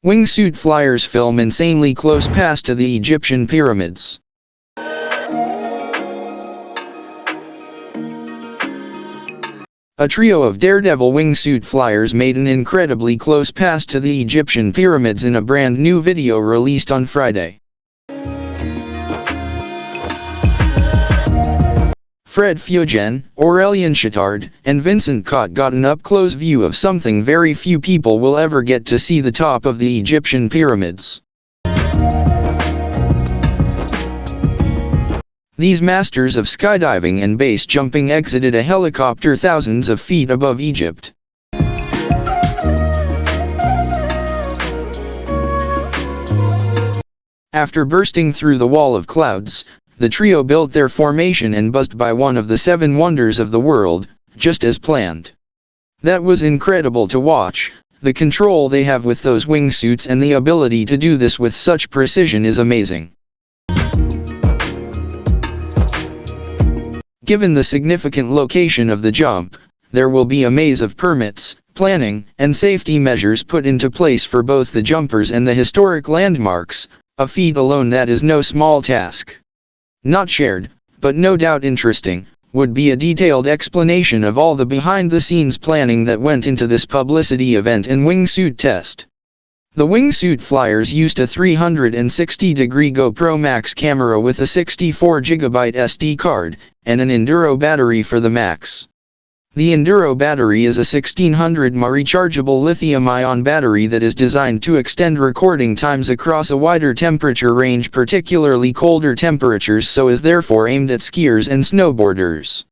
Wingsuit flyers film insanely close pass to the Egyptian pyramids. A trio of daredevil wingsuit flyers made an incredibly close pass to the Egyptian pyramids in a brand new video released on Friday. Fred Feugen, Aurélien Chittard, and Vincent Cott got an up-close view of something very few people will ever get to see: the top of the Egyptian pyramids. These masters of skydiving and base jumping exited a helicopter thousands of feet above Egypt. After bursting through the wall of clouds, the trio built their formation and buzzed by one of the 7 wonders of the world, just as planned. That was incredible to watch. The control they have with those wingsuits and the ability to do this with such precision is amazing. Given the significant location of the jump, there will be a maze of permits, planning, and safety measures put into place for both the jumpers and the historic landmarks, a feat alone that is no small task. Not shared, but no doubt interesting, would be a detailed explanation of all the behind-the-scenes planning that went into this publicity event and wingsuit test. The wingsuit flyers used a 360-degree GoPro Max camera with a 64GB SD card, and an Enduro battery for the Max. The Enduro battery is a 1600 mAh rechargeable lithium-ion battery that is designed to extend recording times across a wider temperature range, particularly colder temperatures, so is therefore aimed at skiers and snowboarders.